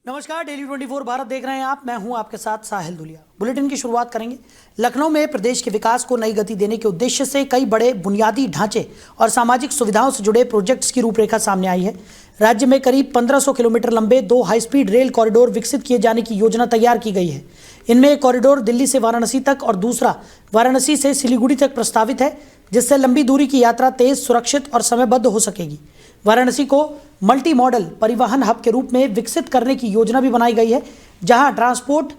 नमस्कार, डेली 24 भारत देख रहे हैं आप। मैं हूं आपके साथ साहिल दुलिया। बुलेटिन की शुरुआत करेंगे। लखनऊ में प्रदेश के विकास को नई गति देने के उद्देश्य से कई बड़े बुनियादी ढांचे और सामाजिक सुविधाओं से जुड़े प्रोजेक्ट्स की रूपरेखा सामने आई है। राज्य में करीब 1500 किलोमीटर लंबे 2 हाई स्पीड रेल कॉरिडोर विकसित किए जाने की योजना तैयार की गई है। इनमें एक कॉरिडोर दिल्ली से वाराणसी तक और दूसरा वाराणसी से सिलीगुड़ी तक प्रस्तावित है, जिससे लंबी दूरी की यात्रा तेज, सुरक्षित और समयबद्ध हो सकेगी। वाराणसी को मल्टी मॉडल परिवहन हब के रूप में विकसित करने की योजना भी बनाई गई है, जहां ट्रांसपोर्ट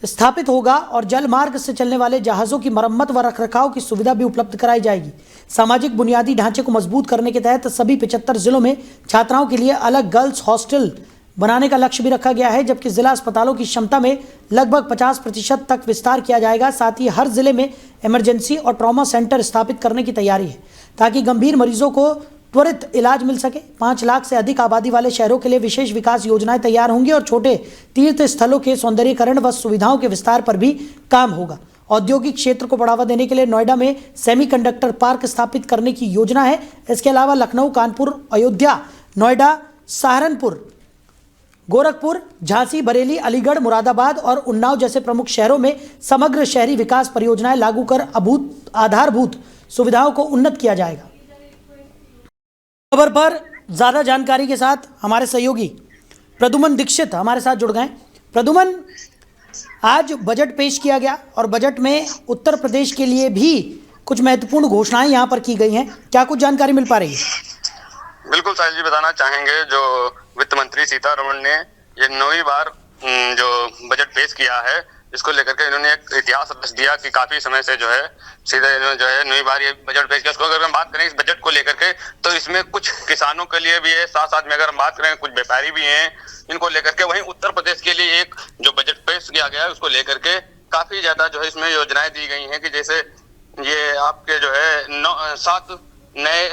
स्थापित होगा और जल मार्ग से चलने वाले जहाज़ों की मरम्मत व रखरखाव की सुविधा भी उपलब्ध कराई जाएगी। सामाजिक बुनियादी ढांचे को मजबूत करने के तहत सभी 75 जिलों में छात्राओं के लिए अलग गर्ल्स हॉस्टल बनाने का लक्ष्य भी रखा गया है, जबकि जिला अस्पतालों की क्षमता में लगभग 50% तक विस्तार किया जाएगा। साथ ही हर जिले में इमरजेंसी और ट्रॉमा सेंटर स्थापित करने की तैयारी है, ताकि गंभीर मरीजों को त्वरित इलाज मिल सके। 5 लाख से अधिक आबादी वाले शहरों के लिए विशेष विकास योजनाएं तैयार होंगी और छोटे तीर्थ स्थलों के सौंदर्यीकरण व सुविधाओं के विस्तार पर भी काम होगा। औद्योगिक क्षेत्र को बढ़ावा देने के लिए नोएडा में सेमीकंडक्टर पार्क स्थापित करने की योजना है। इसके अलावा लखनऊ, कानपुर, अयोध्या, नोएडा, सहारनपुर, गोरखपुर, झांसी, बरेली, अलीगढ़, मुरादाबाद और उन्नाव जैसे प्रमुख शहरों में समग्र शहरी विकास परियोजनाएं लागू कर आधारभूत सुविधाओं को उन्नत किया जाएगा। खबर पर ज्यादा जानकारी के साथ हमारे सहयोगी प्रदुमन दीक्षित हमारे साथ जुड़ गए। प्रदुमन, आज बजट पेश किया गया और बजट में उत्तर प्रदेश के लिए भी कुछ महत्वपूर्ण घोषणाएं यहां पर की गई हैं, क्या कुछ जानकारी मिल पा रही है? बिल्कुल साहिल जी, बताना चाहेंगे जो वित्त मंत्री सीतारमण ने ये 9वीं बार जो बजट पेश किया है, इसको लेकर के इन्होंने एक इतिहास रच दिया कि काफी समय से जो है सीधे इन्होंने जो है 9वीं बार ये बजट पेश किया। इसको अगर हम बात करें इस बजट को लेकर के, तो इसमें कुछ किसानों के लिए भी है, साथ साथ में अगर हम बात करें कुछ व्यापारी भी हैं इनको लेकर के। वहीं उत्तर प्रदेश के लिए एक जो बजट पेश किया गया है उसको लेकर के काफी ज्यादा जो है इसमें योजनाएं दी गई है कि जैसे ये आपके जो है 7 नए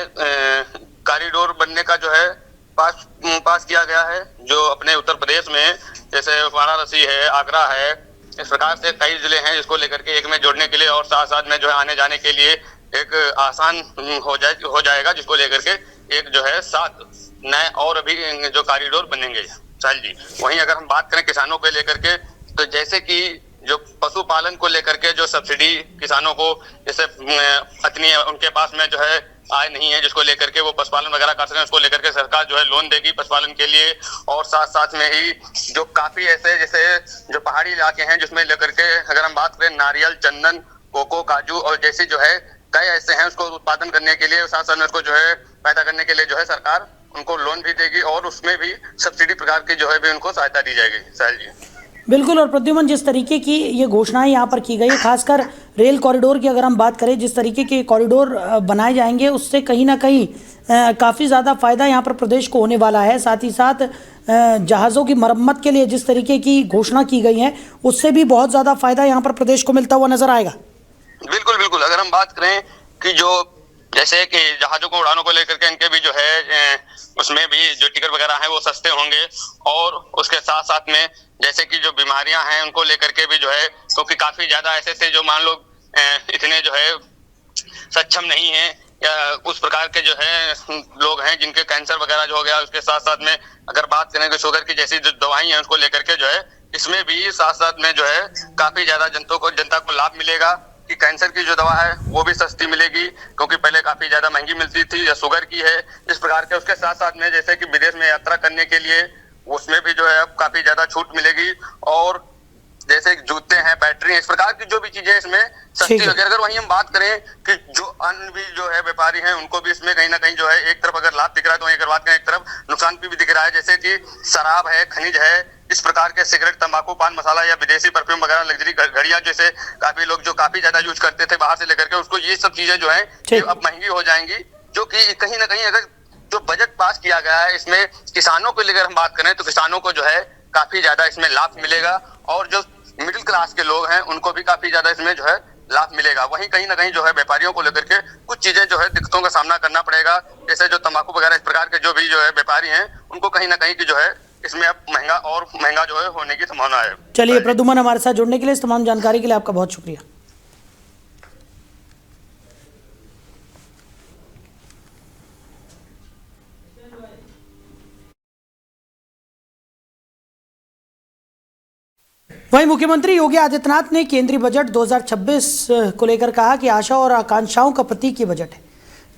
कॉरिडोर बनने का जो है पास किया गया है, जो अपने उत्तर प्रदेश में जैसे वाराणसी है, आगरा है, इस प्रकार से कई जिले हैं जिसको लेकर के एक में जोड़ने के लिए और साथ साथ में जो है आने जाने के लिए एक आसान हो जाएगा, जिसको लेकर के एक जो है 7 नए और अभी जो कॉरिडोर बनेंगे। साहिल जी, वहीं अगर हम बात करें किसानों को लेकर के, तो जैसे कि जो पशुपालन को लेकर के जो सब्सिडी किसानों को जैसे इतनी उनके पास में जो है आय नहीं है, जिसको लेकर के वो पशुपालन वगैरह कर सकें, उसको लेकर के सरकार जो है लोन देगी पशुपालन के लिए। और साथ साथ में ही जो काफी ऐसे जैसे जो पहाड़ी इलाके हैं जिसमें लेकर के अगर हम बात करें नारियल, चंदन, कोको, काजू और जैसे जो है कई ऐसे हैं, उसको उत्पादन करने के लिए, साथ साथ में उसको जो है पैदा करने के लिए जो है सरकार उनको लोन भी देगी और उसमें भी सब्सिडी प्रकार की जो है भी उनको सहायता दी जाएगी। साहिल जी, बिल्कुल। और प्रद्युमन, जिस तरीके की ये घोषणाएं यहाँ पर की गई है, खासकर रेल कॉरिडोर की अगर हम बात करें, जिस तरीके के कॉरिडोर बनाए जाएंगे उससे कहीं ना कहीं काफ़ी ज़्यादा फायदा यहाँ पर प्रदेश को होने वाला है। साथ ही साथ जहाज़ों की मरम्मत के लिए जिस तरीके की घोषणा की गई है, उससे भी बहुत ज़्यादा फायदा यहाँ पर प्रदेश को मिलता हुआ नजर आएगा। बिल्कुल बिल्कुल। अगर हम बात करें कि जो जैसे कि जहाजों को उड़ानों को लेकर के इनके भी जो है उसमें भी जो टिकट वगैरह हैं वो सस्ते होंगे, और उसके साथ साथ में जैसे कि जो बीमारियां हैं उनको लेकर के भी जो है, क्योंकि काफी ज्यादा ऐसे थे जो मान लो इतने जो है सक्षम नहीं है या उस प्रकार के जो है लोग हैं जिनके कैंसर वगैरह जो हो गया। उसके साथ साथ में अगर बात करें तो शुगर की जैसी जो दवाई है उसको लेकर के जो है इसमें भी साथ साथ में जो है काफी ज्यादा जनता को लाभ मिलेगा कि कैंसर की जो दवा है वो भी सस्ती मिलेगी, क्योंकि पहले काफी ज्यादा महंगी मिलती थी, या शुगर की है इस प्रकार के। उसके साथ साथ में जैसे कि विदेश में यात्रा करने के लिए उसमें भी जो है अब काफी ज्यादा छूट मिलेगी, और जैसे जूते हैं, बैटरी है, इस प्रकार की जो भी चीजें इसमें सस्ती होगी। अगर वहीं हम बात करें कि जो अन्य भी जो है व्यापारी हैं उनको भी इसमें कहीं ना कहीं जो है एक तरफ अगर लाभ दिख रहा है तो वहीं अगर बात करें एक तरफ नुकसान भी दिख रहा है, जैसे कि शराब है, खनिज है, इस प्रकार के सिगरेट, तंबाकू, पान मसाला या विदेशी परफ्यूम वगैरह, लग्जरी घड़ियां जैसे काफी लोग जो काफी ज्यादा यूज करते थे बाहर से लेकर के, उसको ये सब चीजें जो है अब महंगी हो जाएंगी, जो कि कहीं ना कहीं अगर जो बजट पास किया गया है इसमें किसानों को लेकर हम बात करें तो किसानों को जो है काफी ज्यादा इसमें लाभ मिलेगा, और जो मिडिल क्लास के लोग हैं उनको भी काफी ज्यादा इसमें जो है लाभ मिलेगा। वहीं कहीं ना कहीं जो है व्यापारियों को लेकर के कुछ चीजें जो है दिक्कतों का सामना करना पड़ेगा, जैसे जो तंबाकू वगैरह इस प्रकार के जो भी जो है व्यापारी हैं उनको कहीं ना कहीं की जो है इसमें अब महंगा जो है होने की संभावना है। चलिए प्रद्युमन, हमारे साथ जुड़ने के लिए, इस तमाम जानकारी के लिए आपका बहुत शुक्रिया। वहीं मुख्यमंत्री योगी आदित्यनाथ ने केंद्रीय बजट 2026 को लेकर कहा कि आशा और आकांक्षाओं का प्रतीक ये बजट है,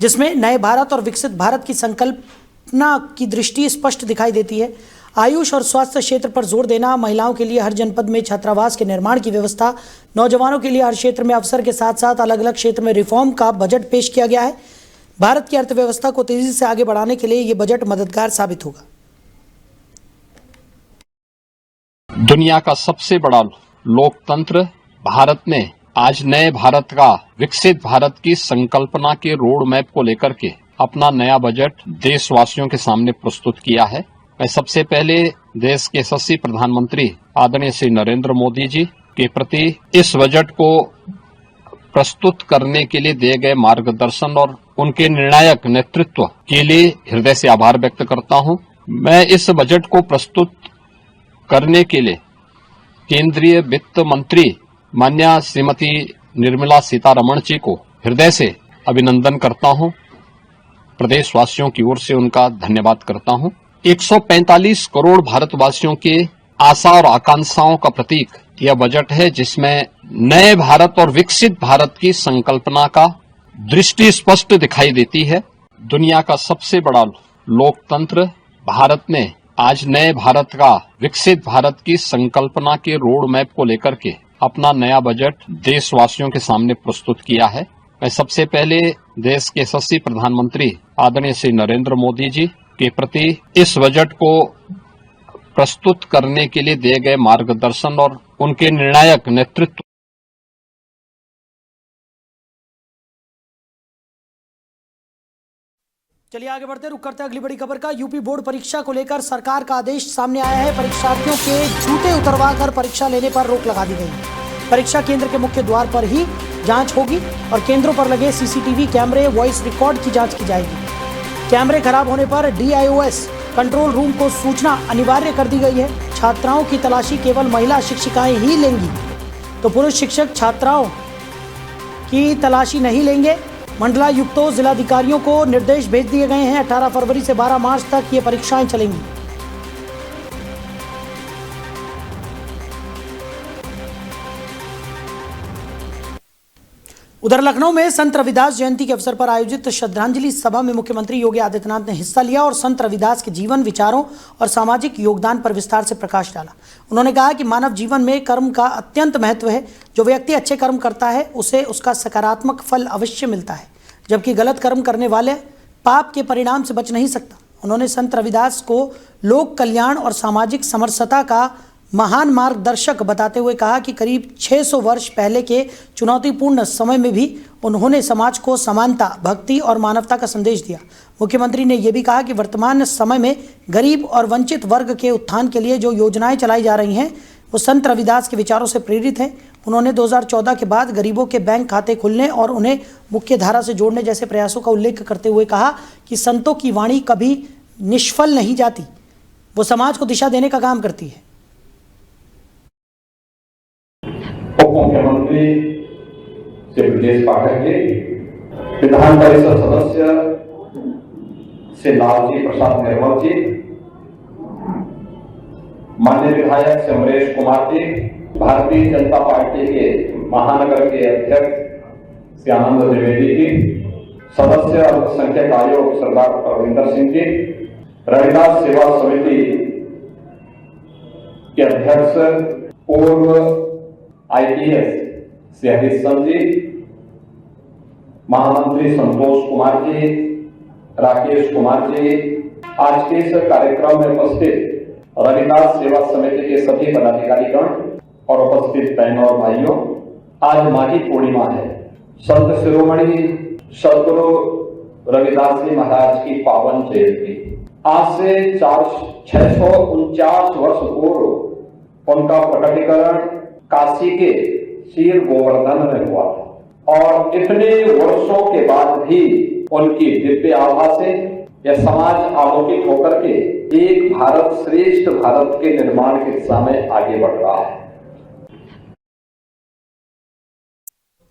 जिसमें नए भारत और विकसित भारत की संकल्पना की दृष्टि स्पष्ट दिखाई देती है। आयुष और स्वास्थ्य क्षेत्र पर जोर देना, महिलाओं के लिए हर जनपद में छात्रावास के निर्माण की व्यवस्था, नौजवानों के लिए हर क्षेत्र में अवसर के साथ साथ अलग अलग क्षेत्र में रिफॉर्म का बजट पेश किया गया है। भारत की अर्थव्यवस्था को तेजी से आगे बढ़ाने के लिए ये बजट मददगार साबित होगा। दुनिया का सबसे बड़ा लोकतंत्र भारत ने आज नए भारत का विकसित भारत की संकल्पना के रोड मैप को लेकर के अपना नया बजट देशवासियों के सामने प्रस्तुत किया है। मैं सबसे पहले देश के यशस्वी प्रधानमंत्री आदरणीय श्री नरेंद्र मोदी जी के प्रति इस बजट को प्रस्तुत करने के लिए दिए गए मार्गदर्शन और उनके निर्णायक नेतृत्व के लिए हृदय से आभार व्यक्त करता हूं। मैं इस बजट को प्रस्तुत करने के लिए केंद्रीय वित्त मंत्री माननीय श्रीमती निर्मला सीतारमण जी को हृदय से अभिनंदन करता हूं। प्रदेशवासियों की ओर से उनका धन्यवाद करता हूं। 145 करोड़ भारतवासियों के आशा और आकांक्षाओं का प्रतीक यह बजट है, जिसमें नए भारत और विकसित भारत की संकल्पना का दृष्टि स्पष्ट दिखाई देती है। दुनिया का सबसे बड़ा लोकतंत्र भारत ने आज नए भारत का विकसित भारत की संकल्पना के रोड मैप को लेकर के अपना नया बजट देशवासियों के सामने प्रस्तुत किया है। मैं सबसे पहले देश के यशस्वी प्रधानमंत्री आदरणीय श्री नरेंद्र मोदी जी के प्रति इस बजट को प्रस्तुत करने के लिए दिए गए मार्गदर्शन और उनके निर्णायक नेतृत्व। चलिए आगे बढ़ते, रुक करते हैं अगली बड़ी खबर का। यूपी बोर्ड परीक्षा को लेकर सरकार का आदेश सामने आया है। परीक्षार्थियों के जूते उतरवाकर परीक्षा लेने पर रोक लगा दी गई है। परीक्षा केंद्र के मुख्य द्वार पर ही जांच होगी और केंद्रों पर लगे सीसीटीवी कैमरे, वॉइस रिकॉर्ड की जांच की जाएगी। कैमरे खराब होने पर DIOS कंट्रोल रूम को सूचना अनिवार्य कर दी गई है। छात्राओं की तलाशी केवल महिला शिक्षिकाएं ही लेंगी, तो पुरुष शिक्षक छात्राओं की तलाशी नहीं लेंगे। मंडलायुक्तों, जिलाधिकारियों को निर्देश भेज दिए गए हैं। 18 फरवरी से 12 मार्च तक ये परीक्षाएं चलेंगी। उधर लखनऊ में संत रविदास जयंती के अवसर पर आयोजित श्रद्धांजलि सभा में मुख्यमंत्री योगी आदित्यनाथ ने हिस्सा लिया और संत रविदास के जीवन, विचारों और सामाजिक योगदान पर विस्तार से प्रकाश डाला। उन्होंने कहा कि मानव जीवन में कर्म का अत्यंत महत्व है। जो व्यक्ति अच्छे कर्म करता है उसे उसका सकारात्मक फल अवश्य मिलता है, जबकि गलत कर्म करने वाले पाप के परिणाम से बच नहीं सकता। उन्होंने संत रविदास को लोक कल्याण और सामाजिक समरसता का महान मार्गदर्शक बताते हुए कहा कि करीब 600 वर्ष पहले के चुनौतीपूर्ण समय में भी उन्होंने समाज को समानता, भक्ति और मानवता का संदेश दिया। मुख्यमंत्री ने यह भी कहा कि वर्तमान समय में गरीब और वंचित वर्ग के उत्थान के लिए जो योजनाएं चलाई जा रही हैं वो संत रविदास के विचारों से प्रेरित हैं। उन्होंने 2014 के बाद गरीबों के बैंक खाते खुलने और उन्हें मुख्य धारा से जोड़ने जैसे प्रयासों का उल्लेख करते हुए कहा कि संतों की वाणी कभी निष्फल नहीं जाती, वो समाज को दिशा देने का काम करती है। उप मुख्यमंत्री श्री ब्रजेश पाठक जी, विधान परिषद सदस्य श्री लालजी प्रसाद निर्मल जी, माननीय विधायक श्री अमरेश कुमार जी, भारतीय जनता पार्टी के महानगर के अध्यक्ष श्री आनंद द्विवेदी जी, सदस्य अल्पसंख्यक आयोग सरदार परविंदर सिंह जी, रविदास सेवा समिति के अध्यक्ष पूर्व IPS श्री हरिश्चंद्र जी, महामंत्री संतोष कुमार जी, राकेश कुमार जी, आज के इस कार्यक्रम में उपस्थित रविदास सेवा समिति के सभी पदाधिकारीगण और उपस्थित बहनों और भाइयों, आज माघी पूर्णिमा है। संत शिरोमणि सदगुरु रविदास जी महाराज की पावन जयंती। आज से 649 वर्ष पूर्व उनका प्रकटीकरण काशी के शीर गोवर्धन में हुआ था और इतने वर्षों के बाद भी उनकी दिव्य आभा से यह समाज आलोकित होकर के एक भारत श्रेष्ठ भारत के निर्माण की दिशा में आगे बढ़ रहा है।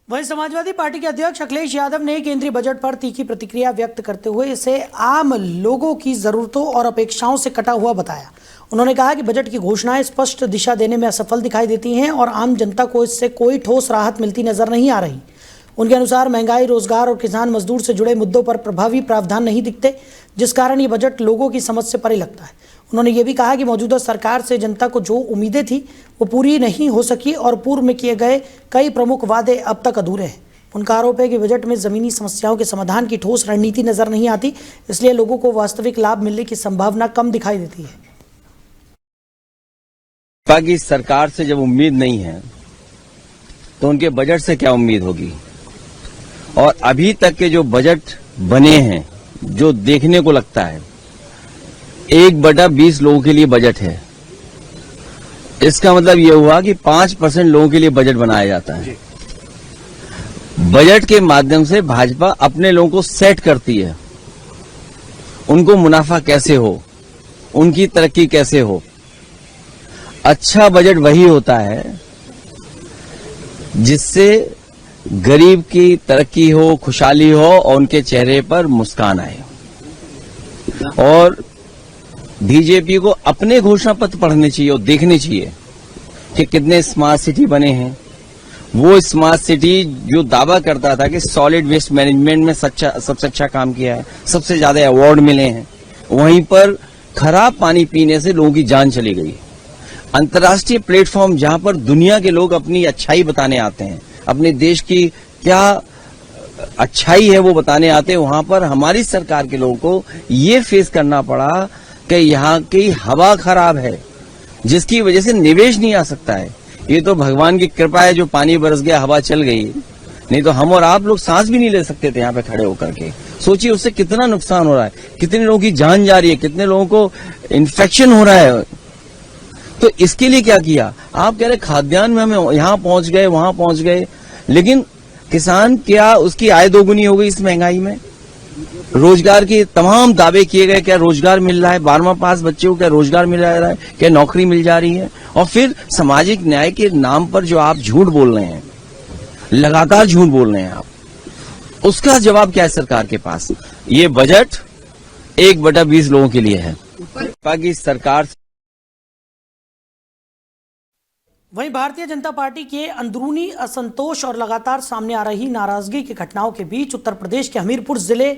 वहीं समाजवादी पार्टी के अध्यक्ष अखिलेश यादव ने केंद्रीय बजट पर तीखी प्रतिक्रिया व्यक्त करते हुए इसे आम लोगों की जरूरतों और अपेक्षाओं से कटा हुआ बताया। उन्होंने कहा कि बजट की घोषणाएं स्पष्ट दिशा देने में असफल दिखाई देती हैं और आम जनता को इससे कोई ठोस राहत मिलती नजर नहीं आ रही। उनके अनुसार महंगाई, रोजगार और किसान मजदूर से जुड़े मुद्दों पर प्रभावी प्रावधान नहीं दिखते, जिस कारण ये बजट लोगों की समझ से परे लगता है। उन्होंने ये भी कहा कि मौजूदा सरकार से जनता को जो उम्मीदें थी वो पूरी नहीं हो सकी और पूर्व में किए गए कई प्रमुख वादे अब तक अधूरे हैं। उनका आरोप है कि बजट में जमीनी समस्याओं के समाधान की ठोस रणनीति नजर नहीं आती, इसलिए लोगों को वास्तविक लाभ मिलने की संभावना कम दिखाई देती है। की सरकार से जब उम्मीद नहीं है तो उनके बजट से क्या उम्मीद होगी। और अभी तक के जो बजट बने हैं, जो देखने को लगता है 1/20 लोगों के लिए बजट है, इसका मतलब यह हुआ कि 5% लोगों के लिए बजट बनाया जाता है। बजट के माध्यम से भाजपा अपने लोगों को सेट करती है, उनको मुनाफा कैसे हो, उनकी तरक्की कैसे हो। अच्छा बजट वही होता है जिससे गरीब की तरक्की हो, खुशहाली हो और उनके चेहरे पर मुस्कान आए। और बीजेपी को अपने घोषणा पत्र पढ़ने चाहिए और देखने चाहिए कि कितने स्मार्ट सिटी बने हैं। वो स्मार्ट सिटी जो दावा करता था कि सॉलिड वेस्ट मैनेजमेंट में सबसे अच्छा काम किया है, सबसे ज्यादा अवार्ड मिले हैं, वहीं पर खराब पानी पीने से लोगों की जान चली गई। अंतर्राष्ट्रीय प्लेटफॉर्म जहां पर दुनिया के लोग अपनी अच्छाई बताने आते हैं, अपने देश की क्या अच्छाई है वो बताने आते हैं, वहां पर हमारी सरकार के लोगों को ये फेस करना पड़ा कि यहाँ की हवा खराब है, जिसकी वजह से निवेश नहीं आ सकता है। ये तो भगवान की कृपा है जो पानी बरस गया, हवा चल गई, नहीं तो हम और आप लोग सांस भी नहीं ले सकते थे यहाँ पे खड़े होकर के। सोचिए उससे कितना नुकसान हो रहा है, कितने लोगों की जान जा रही है, कितने लोगों को इन्फेक्शन हो रहा है। तो इसके लिए क्या किया? आप कह रहे खाद्यान्न में हम यहाँ पहुंच गए, वहां पहुंच गए, लेकिन किसान क्या उसकी आय दोगुनी हो गई इस महंगाई में? रोजगार के तमाम दावे किए गए, क्या रोजगार मिल रहा है? 12वां पास बच्चे को क्या रोजगार मिल रहा है? क्या नौकरी मिल जा रही है? और फिर सामाजिक न्याय के नाम पर जो आप झूठ बोल रहे हैं, लगातार झूठ बोल रहे हैं आप, उसका जवाब क्या है सरकार के पास? ये बजट 1/20 लोगों के लिए है। पाकिस्तान सरकार वहीं भारतीय जनता पार्टी के अंदरूनी असंतोष और लगातार सामने आ रही नाराजगी की घटनाओं के बीच उत्तर प्रदेश के हमीरपुर जिले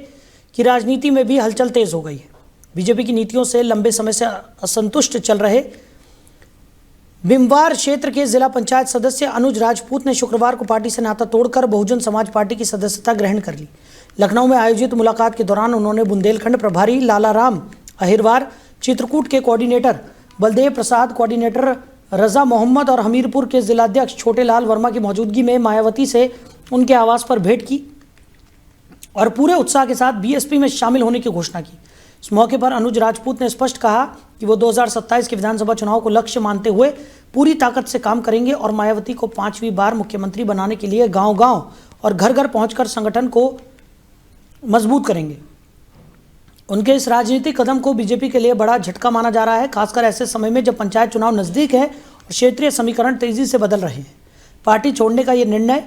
की राजनीति में भी हलचल तेज हो गई है। बीजेपी की नीतियों से लंबे समय से असंतुष्ट चल रहे बिमवार क्षेत्र के जिला पंचायत सदस्य अनुज राजपूत ने शुक्रवार को पार्टी से नाता तोड़कर बहुजन समाज पार्टी की सदस्यता ग्रहण कर ली। लखनऊ में आयोजित मुलाकात के दौरान उन्होंने बुंदेलखंड प्रभारी लालाराम अहिरवार, चित्रकूट के कोऑर्डिनेटर बलदेव प्रसाद, कोऑर्डिनेटर रजा मोहम्मद और हमीरपुर के जिलाध्यक्ष छोटेलाल वर्मा की मौजूदगी में मायावती से उनके आवास पर भेंट की और पूरे उत्साह के साथ बीएसपी में शामिल होने की घोषणा की। इस मौके पर अनुज राजपूत ने स्पष्ट कहा कि वो 2027 के विधानसभा चुनाव को लक्ष्य मानते हुए पूरी ताकत से काम करेंगे और मायावती को 5वीं बार मुख्यमंत्री बनाने के लिए गांव-गांव और घर-घर पहुंचकर संगठन को मजबूत करेंगे। उनके इस राजनीतिक कदम को बीजेपी के लिए बड़ा झटका माना जा रहा है, खासकर ऐसे समय में जब पंचायत चुनाव नजदीक है और क्षेत्रीय समीकरण तेजी से बदल रहे हैं। पार्टी छोड़ने का यह निर्णय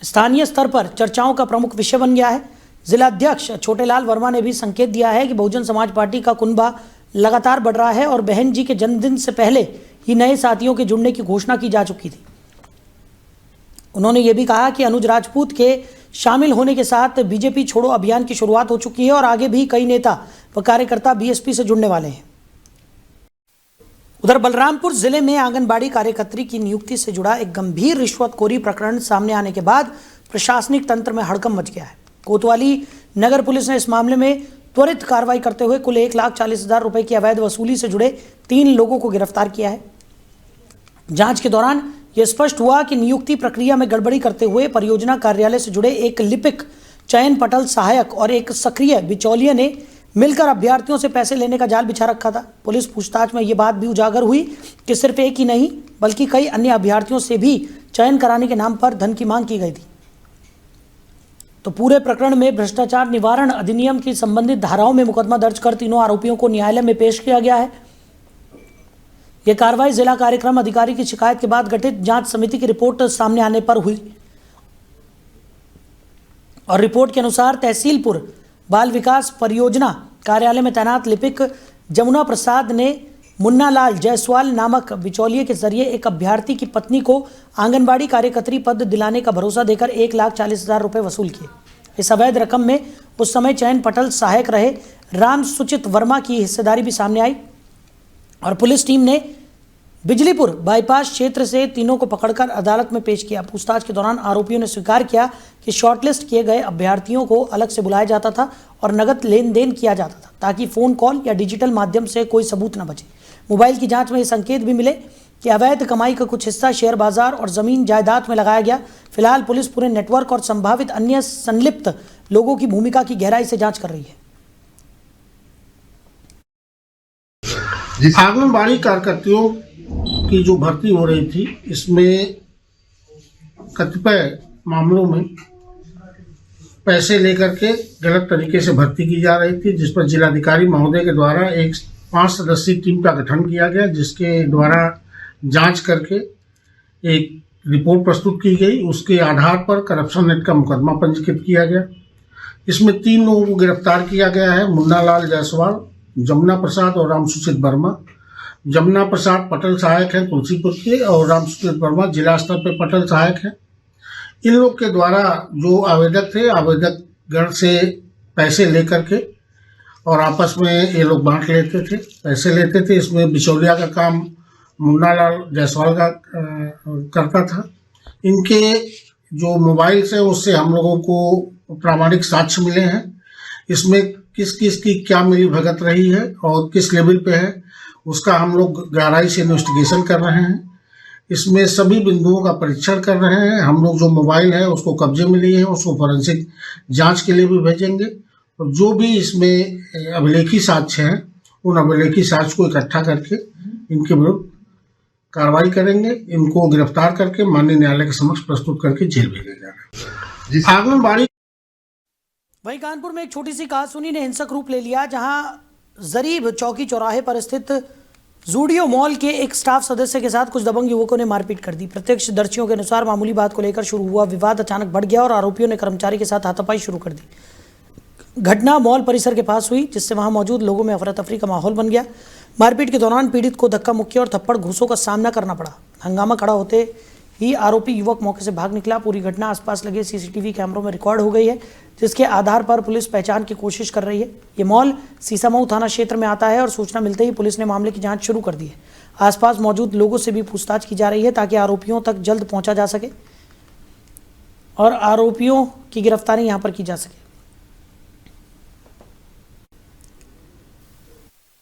स्थानीय स्तर पर चर्चाओं का प्रमुख विषय बन गया है। जिलाध्यक्ष छोटेलाल वर्मा ने भी संकेत दिया है कि बहुजन समाज पार्टी का कुनबा लगातार बढ़ रहा है और बहन जी के जन्मदिन से पहले ही नए साथियों के जुड़ने की घोषणा की जा चुकी थी। उन्होंने ये भी कहा कि अनुज राजपूत के शामिल होने के साथ बीजेपी छोड़ो अभियान की शुरुआत हो चुकी है और आगे भी कई नेता व कार्यकर्ता बीएसपी से जुड़ने वाले हैं। उधर बलरामपुर जिले में आंगनबाड़ी कार्यकर्त्री की नियुक्ति से जुड़ा एक गंभीर रिश्वतखोरी प्रकरण सामने आने के बाद प्रशासनिक तंत्र में हड़कंप मच गया है। कोतवाली नगर पुलिस ने इस मामले में त्वरित कार्रवाई करते हुए कुल 1,40,000 रुपए की अवैध वसूली से जुड़े 3 लोगों को गिरफ्तार किया है। जांच के दौरान यह स्पष्ट हुआ कि नियुक्ति प्रक्रिया में गड़बड़ी करते हुए परियोजना कार्यालय से जुड़े एक लिपिक, चयन पटल सहायक और एक सक्रिय बिचौलिए ने मिलकर अभ्यर्थियों से पैसे लेने का जाल बिछा रखा था। पुलिस पूछताछ में यह बात भी उजागर हुई कि सिर्फ एक ही नहीं बल्कि कई अन्य अभ्यर्थियों से भी चयन कराने के नाम पर धन की मांग की गई थी। तो पूरे प्रकरण में भ्रष्टाचार निवारण अधिनियम की संबंधित धाराओं में मुकदमा दर्ज कर तीनों आरोपियों को न्यायालय में पेश किया गया है। यह कार्रवाई जिला कार्यक्रम अधिकारी की शिकायत के बाद गठित जांच समिति की रिपोर्ट सामने आने पर हुई और रिपोर्ट के अनुसार तहसीलपुर बाल विकास परियोजना कार्यालय में तैनात लिपिक जमुना प्रसाद ने मुन्नालाल जायसवाल नामक बिचौलिए के जरिए एक अभ्यर्थी की पत्नी को आंगनबाड़ी कार्यकर्त्री पद दिलाने का भरोसा देकर 1,40,000 रुपये वसूल किए। इस अवैध रकम में उस समय चयन पटल सहायक रहे राम सुचित वर्मा की हिस्सेदारी भी सामने आई और पुलिस टीम ने बिजलीपुर बाईपास क्षेत्र से तीनों को पकड़कर अदालत में पेश किया। पूछताछ के दौरान आरोपियों ने स्वीकार किया कि शॉर्टलिस्ट किए गए अभ्यर्थियों को अलग से बुलाया जाता था और नगद लेन देन किया जाता था ताकि फोन कॉल या डिजिटल माध्यम से कोई सबूत न बचे। मोबाइल की जांच में ये संकेत भी मिले कि अवैध कमाई का कुछ हिस्सा शेयर बाजार और जमीन जायदाद में लगाया गया। फिलहाल पुलिस पूरे नेटवर्क और संभावित अन्य संलिप्त लोगों की भूमिका की गहराई से जांच कर रही है। आंगनबाड़ी कार्यकर्तियों की जो भर्ती हो रही थी, इसमें कतिपय मामलों में पैसे लेकर के गलत तरीके से भर्ती की जा रही थी, जिस पर जिलाधिकारी महोदय के द्वारा एक 5 सदस्यीय टीम का गठन किया गया, जिसके द्वारा जांच करके एक रिपोर्ट प्रस्तुत की गई। उसके आधार पर करप्शन एक्ट का मुकदमा पंजीकृत किया गया। इसमें 3 लोगों को गिरफ्तार किया गया है, मुन्नालाल जायसवाल, जमुना प्रसाद और राम सुचित वर्मा। जमुना प्रसाद पटल सहायक हैं तुलसीपुर के और राम सुचित वर्मा जिला स्तर पर पटल सहायक हैं। इन लोग के द्वारा जो आवेदक थे, आवेदक गण से पैसे लेकर के और आपस में ये लोग बांट लेते थे, पैसे लेते थे। इसमें बिचौलिया का काम मुन्नालाल जायसवाल का करता था। इनके जो मोबाइल से उससे हम लोगों को प्रामाणिक साक्ष्य मिले हैं। इसमें किस किस की क्या मिली भगत रही है और किस लेवल पे है, उसका हम लोग गहराई से इन्वेस्टिगेशन कर रहे हैं। इसमें सभी बिंदुओं का परीक्षण कर रहे हैं। हम लोग जो मोबाइल है उसको कब्जे में लिए हैं, उसको फॉरेंसिक जांच के लिए भी भेजेंगे और जो भी इसमें अभिलेखी साक्ष्य हैं उन अभिलेखी साक्ष्य को इकट्ठा करके इनके विरुद्ध कार्रवाई करेंगे। इनको गिरफ्तार करके माननीय न्यायालय के समक्ष प्रस्तुत करके जेल भेजा जाएगा। आंगनबाड़ी। वहीं कानपुर में एक छोटी सी कहासुनी ने हिंसक रूप ले लिया, जहां जरीब चौकी चौराहे पर स्थित जूडियो मॉल के एक स्टाफ सदस्य के साथ कुछ दबंग युवकों ने मारपीट कर दी। प्रत्यक्षदर्शियों के अनुसार मामूली बात को लेकर शुरू हुआ विवाद अचानक बढ़ गया और आरोपियों ने कर्मचारी के साथ हाथापाई शुरू कर दी। घटना मॉल परिसर के पास हुई, जिससे वहां मौजूद लोगों में अफरा तफरी का माहौल बन गया। मारपीट के दौरान पीड़ित को धक्का मुक्की और थप्पड़ घूसों का सामना करना पड़ा। हंगामा खड़ा होते ही आरोपी युवक मौके से भाग निकला। पूरी घटना आसपास लगे सीसीटीवी कैमरों में रिकॉर्ड हो गई है, जिसके आधार पर पुलिस पहचान की कोशिश कर रही है। ये मॉल सीसामऊ थाना क्षेत्र में आता है और सूचना मिलते ही पुलिस ने मामले की जांच शुरू कर दी है। आसपास मौजूद लोगों से भी पूछताछ की जा रही है ताकि आरोपियों तक जल्द पहुंचा जा सके और आरोपियों की गिरफ्तारी यहां पर की जा सके।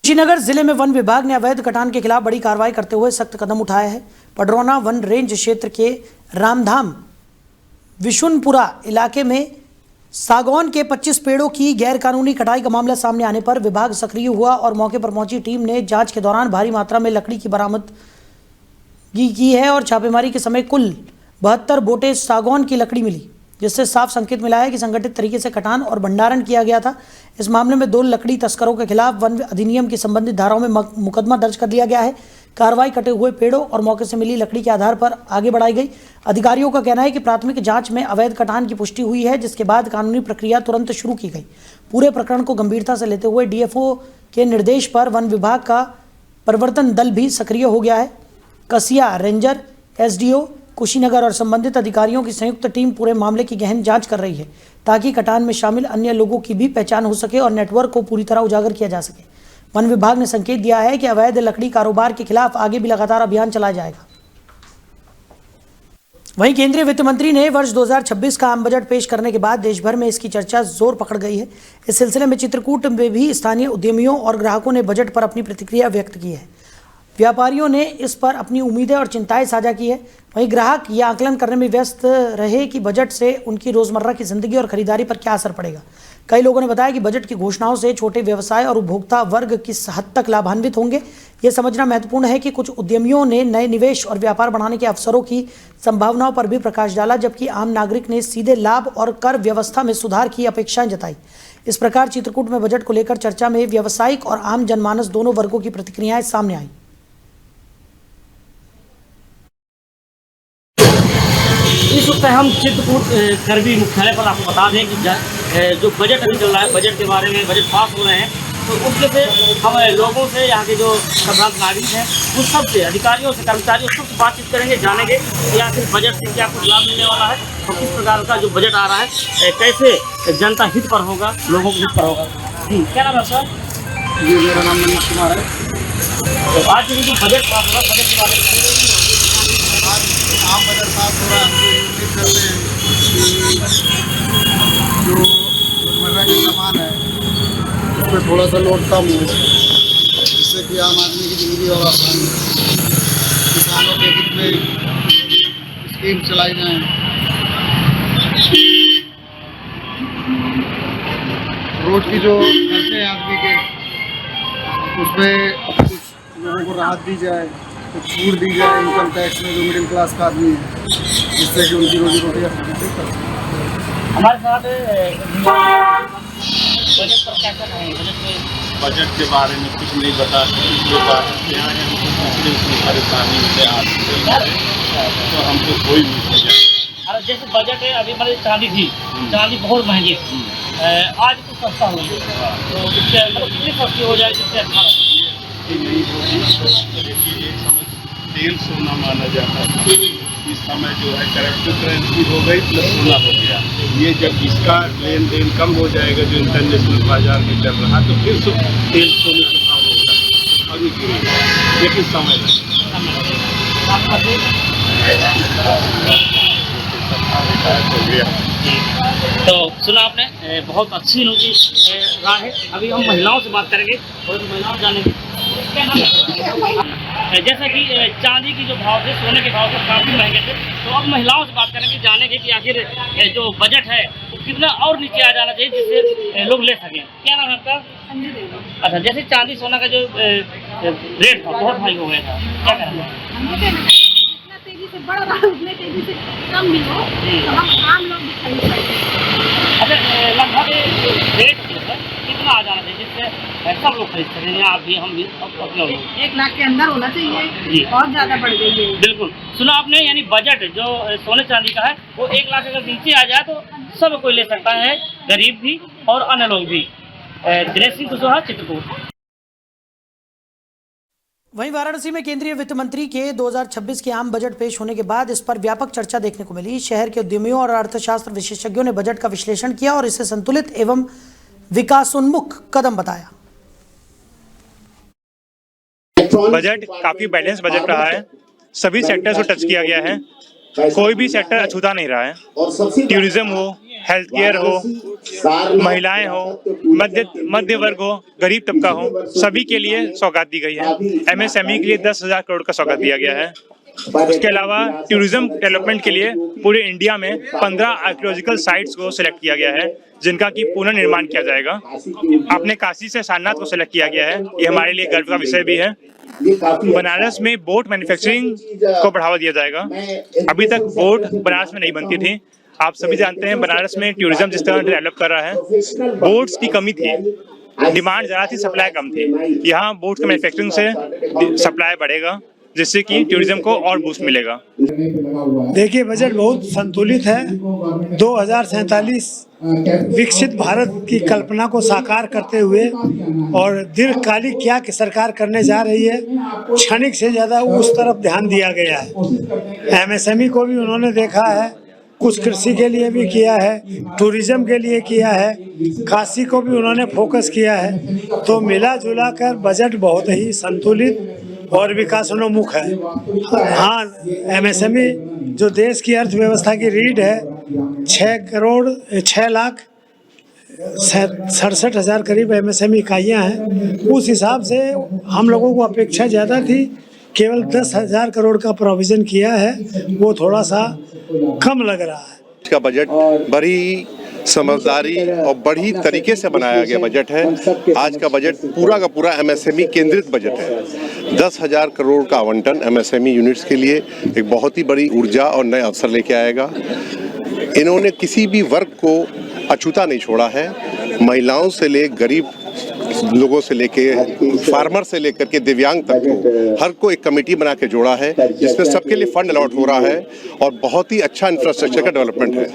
कुशीनगर जिले में वन विभाग ने अवैध कटान के खिलाफ बड़ी कार्रवाई करते हुए सख्त कदम उठाया है। पडरौना वन रेंज क्षेत्र के रामधाम विशुनपुरा इलाके में सागौन के 25 पेड़ों की गैरकानूनी कटाई का मामला सामने आने पर विभाग सक्रिय हुआ और मौके पर पहुंची टीम ने जांच के दौरान भारी मात्रा में लकड़ी की बरामदगी की है और छापेमारी के समय कुल 72 बोटे सागौन की लकड़ी मिली, जिससे साफ संकेत मिला है कि संगठित तरीके से कटान और भंडारण किया गया था। इस मामले में 2 लकड़ी तस्करों के खिलाफ वन अधिनियम की संबंधित धाराओं में मुकदमा दर्ज कर लिया गया है। कार्रवाई कटे हुए पेड़ों और मौके से मिली लकड़ी के आधार पर आगे बढ़ाई गई। अधिकारियों का कहना है कि प्राथमिक जांच में अवैध कटान की पुष्टि हुई है, जिसके बाद कानूनी प्रक्रिया तुरंत शुरू की गई। पूरे प्रकरण को गंभीरता से लेते हुए डीएफओ के निर्देश पर वन विभाग का प्रवर्तन दल भी सक्रिय हो गया है। कसिया रेंजर, एसडीओ कुशीनगर और संबंधित अधिकारियों की संयुक्त टीम पूरे मामले की गहन जांच कर रही है ताकि कटान में शामिल अन्य लोगों की भी पहचान हो सके और नेटवर्क को पूरी तरह उजागर किया जा सके। वन विभाग ने संकेत दिया है कि अवैध लकड़ी कारोबार के खिलाफ आगे भी लगातार अभियान चलाया जाएगा। वहीं केंद्रीय वित्त मंत्री ने वर्ष 2026 का आम बजट पेश करने के बाद देश भर में इसकी चर्चा जोर पकड़ गई है। इस सिलसिले में चित्रकूट में भी स्थानीय उद्यमियों और ग्राहकों ने बजट पर अपनी प्रतिक्रिया व्यक्त की है। व्यापारियों ने इस पर अपनी उम्मीदें और चिंताएं साझा की है। वहीं ग्राहक यह आकलन करने में व्यस्त रहे कि बजट से उनकी रोजमर्रा की जिंदगी और खरीदारी पर क्या असर पड़ेगा। कई लोगों ने बताया कि बजट की घोषणाओं से छोटे व्यवसाय और उपभोक्ता वर्ग किस हद तक लाभान्वित होंगे। ये समझना महत्वपूर्ण है कि कुछ उद्यमियों ने नए निवेश और व्यापार बढ़ाने के अवसरों की संभावनाओं पर भी प्रकाश डाला, जबकि आम नागरिक ने सीधे लाभ और कर व्यवस्था में सुधार की अपेक्षाएं जताई। इस प्रकार चित्रकूट में बजट को लेकर चर्चा में व्यावसायिक और आम जनमानस दोनों वर्गों की प्रतिक्रियाएं सामने आई। इस वक्त हम चित्रकूट करवी मुख्यालय पर आपको बता दें कि जो बजट अभी चल रहा है, बजट के बारे में बजट पास हो रहे हैं तो उसके से हम लोगों से, यहाँ के जो संबंधित नागरिक हैं उस सब से, अधिकारियों से, कर्मचारियों सबसे बातचीत करेंगे, जानेंगे कि आखिर बजट से क्या कुछ लाभ मिलने वाला है और किस प्रकार का जो बजट आ रहा है कैसे जनता हित पर होगा, लोगों के हित पर होगा। जी, क्या नाम है सर? जी, मेरा नाम मनीष कुमार है। तो आज जो बजट पास हुआ, बजट के बारे में आम बजट पास हो रहा है, हम उम्मीद करते हैं कि जो रोजमर्रा के सामान है उस पर थोड़ा सा लोड कम हो, जिससे कि आम आदमी की ज़िंदगी और आसान हो। किसानों के हित में स्कीम चलाई जाएँ। रोज की जो खर्चे हैं आदमी के, उसमें कुछ लोगों को राहत दी जाए, कुछ छूट दी जाए इनकम टैक्स में, जो मिडिल क्लास का आदमी है, जिससे कि उनकी रोजी रोटी अपने से कर सकें। हमारे साथ बजट पर क्या कर रहे हैं? बजट में बजट के बारे में कुछ नहीं बता सकते, जो बात यहाँ है हमको पिछले उसमें परेशानी से आती है, तो हमको कोई नहीं समझा। अरे जैसे बजट है, अभी मतलब चांदी थी, चांदी बहुत महंगी थी, आज तो सस्ता हो गया, तो इससे मतलब कितनी सस्ती हो जाए जिससे अच्छा रहे? देखिए, एक समय तेल सोना माना जाता था, इस समय जो है करेंसी हो गई प्लस सोना हो गया। ये जब इसका लेन देन कम हो जाएगा जो इंटरनेशनल बाजार में चल रहा, तो फिर तेल सोने का भाव होता है, अभी गिरेगा, लेकिन समय लगेगा। तो सुना आपने, बहुत अच्छी इनकी राय है। अभी हम महिलाओं से बात करेंगे और महिलाओं जानेंगे जैसा कि चांदी की जो भाव थे, सोने के भाव थे काफ़ी महंगे थे, तो अब महिलाओं से बात करेंगे, जानेंगे कि आखिर जो बजट है वो कितना और नीचे आ जाना चाहिए जिससे लोग ले सकें। क्या नाम है आपका? अच्छा, जैसे चांदी सोना का जो रेट था बहुत हाई हो गया था, क्या कहना है? तेजी से बढ़ रहा है, उतने तेजी से कम भी हो तो हम आम लोग भी खरीद सकते हैं। अच्छा, लगभग रेट जो है कितना आ जाना चाहिए जिससे सब लोग खरीद सकें, आप भी, हम भी, अपने लोग? 1 लाख के अंदर होना चाहिए, बहुत ज़्यादा बढ़ गई है। बिल्कुल सुना आपने, यानी बजट जो सोने चांदी का है वो 1 लाख अगर नीचे आ जाए तो सब कोई ले सकता है, गरीब भी और अन्य लोग भी। दिनेश सिंह कुशवाहा, चित्रकूट। वहीं वाराणसी में केंद्रीय वित्त मंत्री के 2026 के आम बजट पेश होने के बाद इस पर व्यापक चर्चा देखने को मिली। शहर के उद्यमियों और अर्थशास्त्र विशेषज्ञों ने बजट का विश्लेषण किया और इसे संतुलित एवं विकासोन्मुख कदम बताया। बजट काफी बैलेंस बजट रहा है, सभी सेक्टर्स को टच किया गया है, कोई भी सेक्टर अछूता नहीं रहा है। टूरिज्म हो, हेल्थ केयर हो, महिलाएं हो, मध्य वर्ग हो, गरीब तबका हो, सभी के लिए सौगात दी गई है। एमएसएमई के लिए 10,000 करोड़ का सौगात दिया गया है। उसके अलावा टूरिज्म डेवलपमेंट के लिए पूरे इंडिया में 15 आर्कियोलॉजिकल साइट्स को सिलेक्ट किया गया है जिनका की पुनर्निर्माण किया जाएगा। अपने काशी से सारनाथ को सिलेक्ट किया गया है, ये हमारे लिए गर्व का विषय भी है। बनारस में बोट मैन्युफैक्चरिंग को बढ़ावा दिया जाएगा। अभी तक बोट बनारस में नहीं बनती थी। आप सभी जानते हैं बनारस में टूरिज्म जिस तरह डेवलप कर रहा है, बोट्स की कमी थी, डिमांड ज़्यादा थी, सप्लाई कम थी। यहाँ बोट्स के मैन्युफैक्चरिंग से सप्लाई बढ़ेगा जिससे कि टूरिज्म को और बूस्ट मिलेगा। देखिए, बजट बहुत संतुलित है। 2047 विकसित भारत की कल्पना को साकार करते हुए और दीर्घकालिक क्या कि सरकार करने जा रही है, क्षणिक से ज़्यादा उस तरफ ध्यान दिया गया है। एमएसएमई को भी उन्होंने देखा है, कुछ कृषि के लिए भी किया है, टूरिज्म के लिए किया है, काशी को भी उन्होंने फोकस किया है। तो मिला जुला कर बजट बहुत ही संतुलित और विकासोन्मुख है। हाँ, एमएसएमई जो देश की अर्थव्यवस्था की रीढ़ है, 6,67,000 करीब एमएसएमई इकाइयाँ हैं। उस हिसाब से हम लोगों को अपेक्षा ज़्यादा थी, केवल 10,000 करोड़ का प्रोविज़न किया है, वो थोड़ा सा कम लग रहा है। इसका बजट बड़ी समझदारी और बड़ी तरीके से बनाया गया बजट है। आज का बजट पूरा का पूरा एमएसएमई केंद्रित बजट है। 10,000 करोड़ का आवंटन एमएसएमई यूनिट्स के लिए एक बहुत ही बड़ी ऊर्जा और नए अवसर लेके आएगा। इन्होंने किसी भी वर्ग को अछूता नहीं छोड़ा है। महिलाओं से ले गरीब लोगों से लेके फार्मर से लेकर के दिव्यांग तक को हर को एक कमेटी बना के जोड़ा है जिसमें सबके लिए फंड अलॉट हो रहा है और बहुत ही अच्छा इंफ्रास्ट्रक्चर का डेवलपमेंट है।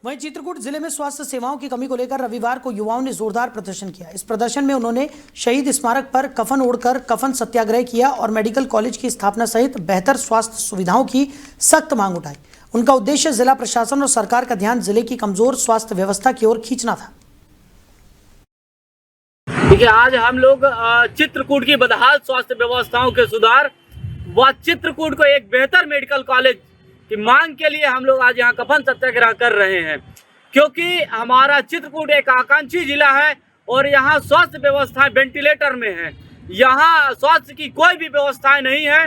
वहीं चित्रकूट जिले में स्वास्थ्य सेवाओं की कमी को लेकर रविवार को युवाओं ने जोरदार प्रदर्शन किया। इस प्रदर्शन में उन्होंने शहीद स्मारक पर कफन ओढ़कर कफन सत्याग्रह किया और मेडिकल कॉलेज की स्थापना सहित बेहतर स्वास्थ्य सुविधाओं की सख्त मांग उठाई। उनका उद्देश्य जिला प्रशासन और सरकार का ध्यान जिले की कमजोर स्वास्थ्य व्यवस्था की ओर खींचना था। देखिए, आज हम लोग चित्रकूट की बदहाल स्वास्थ्य व्यवस्थाओं के सुधार व चित्रकूट को एक बेहतर मेडिकल कॉलेज की मांग के लिए हम लोग आज यहाँ कफन सत्याग्रह कर रहे हैं, क्योंकि हमारा चित्रकूट एक आकांक्षी जिला है और यहाँ स्वास्थ्य व्यवस्थाएं वेंटिलेटर में है। यहाँ स्वास्थ्य की कोई भी व्यवस्थाएं नहीं है।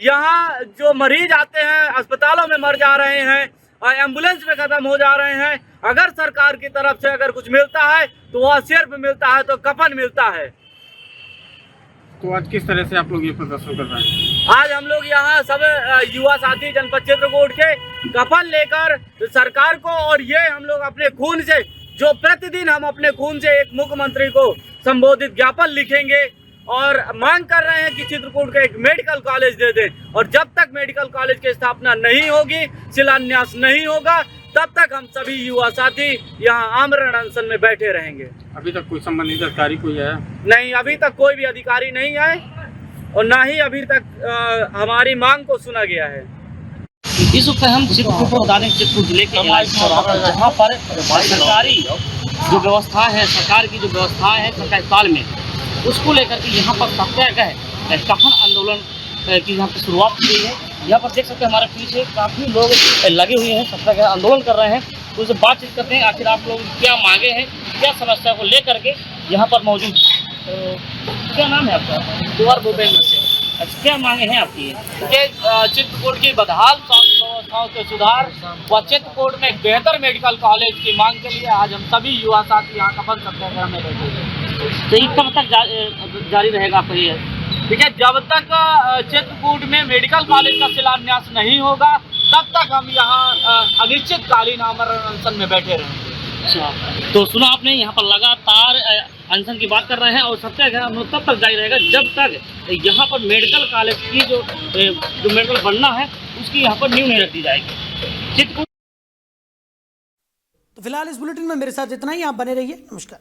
यहाँ जो मरीज आते हैं अस्पतालों में मर जा रहे हैं और एम्बुलेंस में खत्म हो जा रहे हैं। अगर सरकार की तरफ से अगर कुछ मिलता है तो वह सिर्फ मिलता है तो कफन मिलता है। तो आज किस तरह से आप लोग ये प्रदर्शन कर रहे हैं? आज हम लोग यहाँ सब युवा साथी जनपद चित्रकूट के कफन लेकर सरकार को, और ये हम लोग अपने खून से, जो प्रतिदिन हम अपने खून से एक मुख्यमंत्री को संबोधित ज्ञापन लिखेंगे और मांग कर रहे हैं कि चित्रकूट को एक मेडिकल कॉलेज दे दें। और जब तक मेडिकल कॉलेज की स्थापना नहीं होगी, शिलान्यास नहीं होगा, तब तक हम सभी युवा साथी यहाँ आमरण अनशन में बैठे रहेंगे। अभी तक कोई संबंधित अधिकारी कोई आया नहीं? अभी तक कोई भी अधिकारी नहीं आए और ना ही अभी तक हमारी मांग को सुना गया है। इस वक्त हम चित्रकूट को बता दें, चित्रकूट जिले के जहाँ पर सरकारी जो व्यवस्था है, सरकार की जो व्यवस्था है सरकारी अस्पताल में, उसको लेकर के यहाँ पर सत्याग्रह कफन आंदोलन की यहाँ पर शुरुआत की गई है। यहाँ पर देख सकते हैं हमारे पीछे काफ़ी लोग लगे हुए हैं, सत्याग्रह आंदोलन कर रहे हैं। तो उनसे बातचीत करते हैं, आखिर आप लोग क्या मांगे हैं, क्या समस्या को लेकर के यहाँ पर मौजूद। तो क्या नाम है आपका? कुंवर भूपेंद्र सिंह। अच्छा, क्या मांगे हैं आपकी? चित्रकूट की बदहाल स्वास्थ्य व्यवस्थाओं के सुधार व चित्रकूट में एक बेहतर मेडिकल कॉलेज की मांग के लिए आज हम सभी युवा साथी यहाँ कफन सत्याग्रह में बैठे हैं। तो ये कब तक जारी रहेगा आपका ये? ठीक है, जब तक चित्रकूट में मेडिकल कॉलेज का शिलान्यास नहीं होगा तब तक हम यहाँ अनिश्चितकालीन आमरण अनशन में बैठे रहेंगे। अच्छा, तो सुना आपने, यहाँ पर लगातार अनशन की बात कर रहे हैं और सत्याग्रह तब तक जारी रहेगा जब तक यहाँ पर मेडिकल कॉलेज की जो मेडिकल बनना है उसकी यहाँ पर नींव नहीं रख दी जाएगी। तो फिलहाल इस बुलेटिन में मेरे साथ इतना ही। आप बने रहिए। नमस्कार।